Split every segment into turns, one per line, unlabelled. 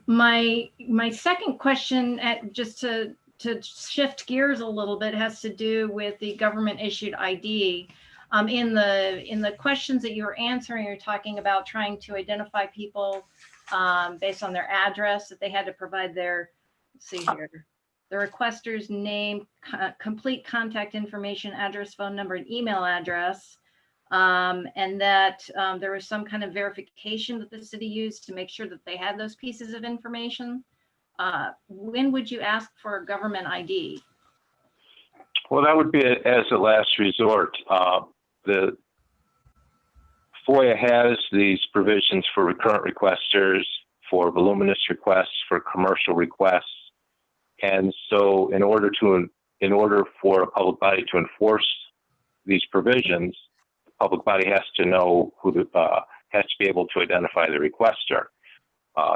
My second question, just to shift gears a little bit, has to do with the government issued ID. In the questions that you were answering, you're talking about trying to identify people based on their address, that they had to provide their, let's see here, the requester's name, complete contact information, address, phone number, and email address. And that there was some kind of verification that the city used to make sure that they had those pieces of information. When would you ask for a government ID?
Well, that would be as a last resort. The FOIA has these provisions for recurrent requesters, for voluminous requests, for commercial requests. And so in order for a public body to enforce these provisions, the public body has to know has to be able to identify the requester.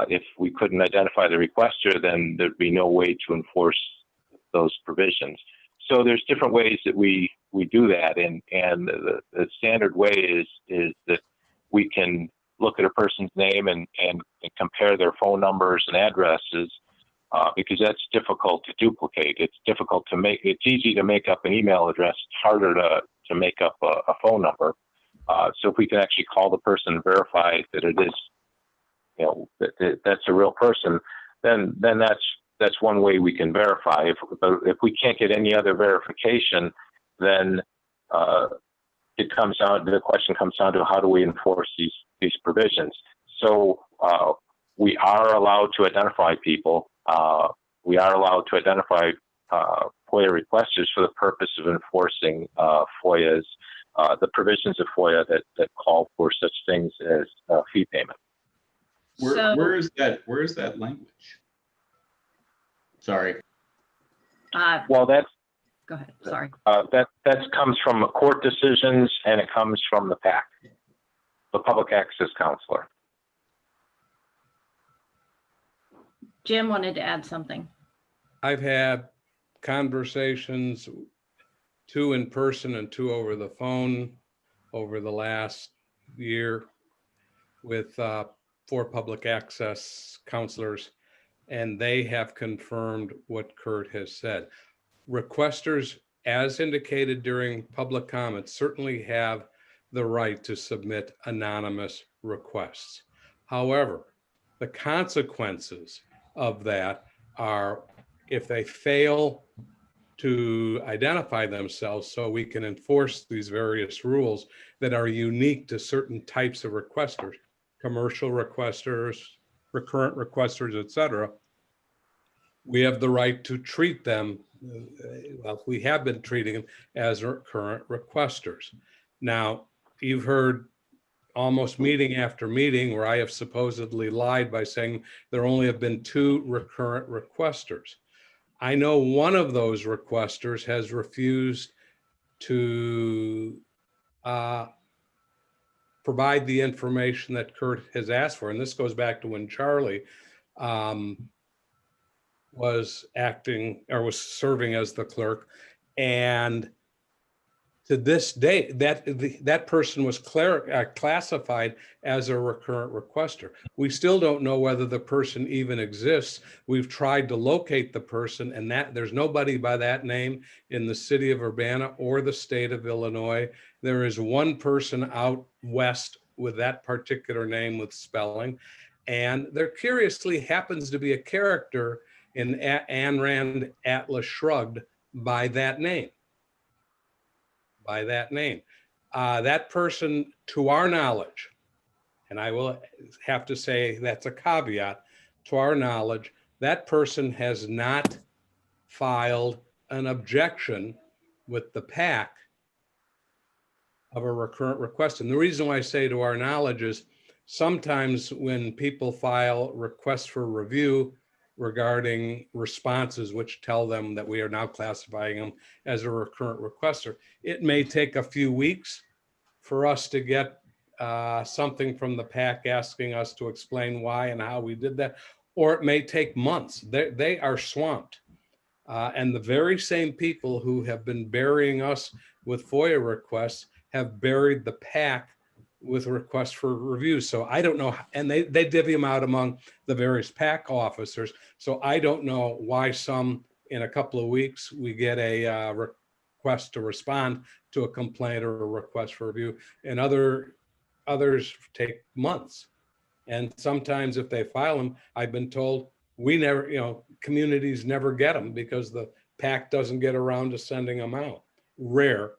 If we couldn't identify the requester, then there'd be no way to enforce those provisions. So there's different ways that we do that, and the standard way is that we can look at a person's name and compare their phone numbers and addresses, because that's difficult to duplicate. It's easy to make up an email address. It's harder to make up a phone number. So if we can actually call the person and verify that it is, that's a real person, then that's one way we can verify. If we can't get any other verification, then the question comes down to how do we enforce these provisions. So we are allowed to identify people. We are allowed to identify FOIA requesters for the purpose of enforcing FOIA's the provisions of FOIA that call for such things as fee payment.
Where is that language? Sorry.
Well, that's.
Go ahead. Sorry.
That comes from court decisions, and it comes from the PAC, the Public Access Counselor.
Jim wanted to add something.
I've had conversations, 2 in person and 2 over the phone over the last year with 4 public access counselors, and they have confirmed what Curt has said. Requesters, as indicated during public comments, certainly have the right to submit anonymous requests. However, the consequences of that are, if they fail to identify themselves, so we can enforce these various rules that are unique to certain types of requesters, commercial requesters, recurrent requesters, etc., we have the right to treat them, well, we have been treating them as recurrent requesters. Now, you've heard almost meeting after meeting where I have supposedly lied by saying there only have been 2 recurrent requesters. I know one of those requesters has refused to provide the information that Curt has asked for. And this goes back to when Charlie was acting or was serving as the clerk. And to this day, that person was classified as a recurrent requester. We still don't know whether the person even exists. We've tried to locate the person, and there's nobody by that name in the city of Urbana or the state of Illinois. There is one person out west with that particular name with spelling, and there curiously happens to be a character in Ayn Rand Atlas Shrugged by that name. That person, to our knowledge, and I will have to say that's a caveat, to our knowledge, that person has not filed an objection with the PAC of a recurrent request. And the reason why I say to our knowledge is sometimes when people file requests for review regarding responses which tell them that we are now classifying them as a recurrent requester, it may take a few weeks for us to get something from the PAC asking us to explain why and how we did that, or it may take months. They are swamped. And the very same people who have been burying us with FOIA requests have buried the PAC with requests for reviews. So I don't know, and they divvy them out among the various PAC officers. So I don't know why some in a couple of weeks, we get a request to respond to a complaint or a request for review, and others take months. And sometimes if they file them, I've been told we never, communities never get them because the PAC doesn't get around to sending them out. Rare,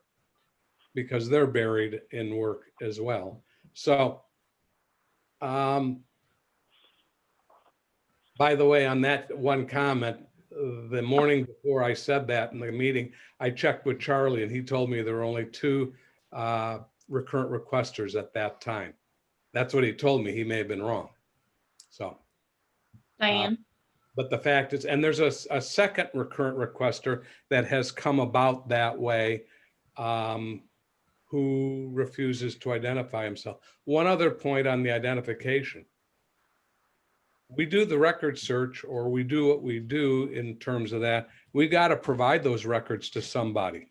because they're buried in work as well. So, by the way, on that one comment, the morning before I said that in the meeting, I checked with Charlie and he told me there were only 2 recurrent requesters at that time. That's what he told me. He may have been wrong. So,
Diane?
but the fact is, and there's a second recurrent requester that has come about that way, who refuses to identify himself. One other point on the identification. We do the record search, or we do what we do in terms of that. We got to provide those records to somebody.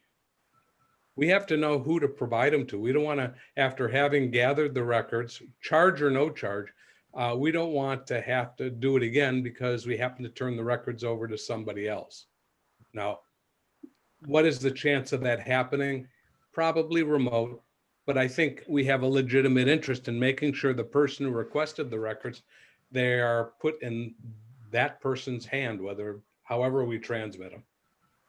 We have to know who to provide them to. We don't want to, after having gathered the records, charge or no charge, we don't want to have to do it again because we happen to turn the records over to somebody else. Now, what is the chance of that happening? Probably remote, but I think we have a legitimate interest in making sure the person who requested the records, they are put in that person's hand, however we transmit them.